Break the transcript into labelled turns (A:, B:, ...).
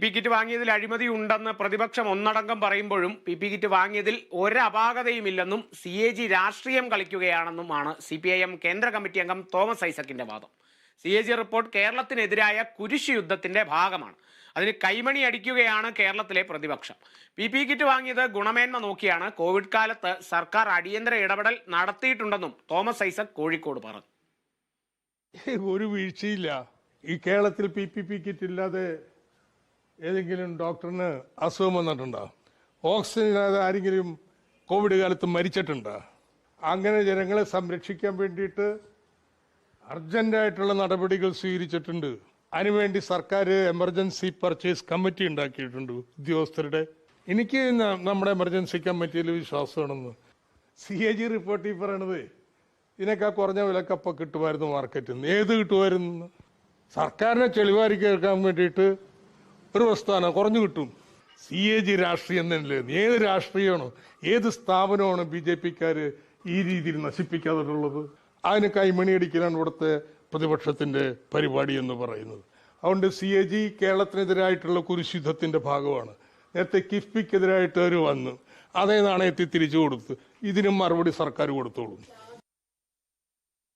A: P kit വാങ്ങിയതിൽ അഴിമതി ഉണ്ടെന്ന് പ്രതിപക്ഷം ഒന്നടങ്കം പറയുമ്പോഴും പി കിറ്റ് വാങ്ങിയതിൽ ഒരപാകതയുമില്ലെന്നും CAG രാഷ്ട്രീയം കളിക്കുകയാണെന്നുമാണ് CPIM കേന്ദ്ര കമ്മിറ്റി അംഗം തോമസ് ഐസക്കിന്റെ വാദം. CAG റിപ്പോർട്ട് കേരളത്തിനെതിരായ കുരിശ് യുദ്ധത്തിന്റെ ഭാഗമാണ്. അതിന് കൈമണി അടിക്കുകയാണ് കേരളത്തിലെ പ്രതിപക്ഷം. പി കിറ്റ് വാങ്ങിയത് ഗുണമേന്മ നോക്കിയാണ്. കോവിഡ് കാലത്ത് സർക്കാർ അടിയന്തര ഇടപെടൽ നടത്തിയിട്ടുണ്ടെന്നും തോമസ് ഐസക് കോഴിക്കോട് പറഞ്ഞു.
B: ഒരു വീഴ്ചയില്ല. ഈ കേരളത്തിൽ പി കിറ്റ് ഇല്ലാതെ ഏതെങ്കിലും ഡോക്ടറിന് അസുഖം വന്നിട്ടുണ്ടോ? ഓക്സിജൻ ഇല്ലാതെ ആരെങ്കിലും കോവിഡ് കാലത്ത് മരിച്ചിട്ടുണ്ടോ? അങ്ങനെ ജനങ്ങളെ സംരക്ഷിക്കാൻ വേണ്ടിയിട്ട് അർജന്റായിട്ടുള്ള നടപടികൾ സ്വീകരിച്ചിട്ടുണ്ട്. അതിനുവേണ്ടി സർക്കാർ എമർജൻസി പർച്ചേസ് കമ്മിറ്റി ഉണ്ടാക്കിയിട്ടുണ്ട് ഉദ്യോഗസ്ഥരുടെ. എനിക്ക് നമ്മുടെ എമർജൻസി കമ്മിറ്റിയിൽ വിശ്വാസമാണെന്ന്. CAG റിപ്പോർട്ട് ഈ പറയണത് ഇതിനേക്കാൾ കുറഞ്ഞ വിലക്കപ്പ കിട്ടുമായിരുന്നു മാർക്കറ്റിൽ നിന്ന്. ഏത് കിട്ടുമായിരുന്നു? സർക്കാരിനെ ചെളിവാരി കേൾക്കാൻ വേണ്ടിയിട്ട് ഒരു പ്രസ്ഥാനം കുറഞ്ഞു കിട്ടും. CAG രാഷ്ട്രീയം തന്നെ. ഏത് രാഷ്ട്രീയമാണോ ഏത് സ്ഥാപനമാണ് BJPക്കാർ ഈ രീതിയിൽ നശിപ്പിക്കാതിട്ടുള്ളത്? അതിന് കൈമണി അടിക്കലാണ് ഇവിടുത്തെ പ്രതിപക്ഷത്തിന്റെ പരിപാടി എന്ന് പറയുന്നത്. അതുകൊണ്ട് CAG കേരളത്തിനെതിരായിട്ടുള്ള കുരിശുദ്ധത്തിന്റെ ഭാഗമാണ്. നേരത്തെ കിഫ്ബിക്കെതിരായിട്ട് അവർ വന്നു, അതേ നാണയത്തിൽ തിരിച്ചു കൊടുത്ത് ഇതിനും മറുപടി സർക്കാർ കൊടുത്തോളും.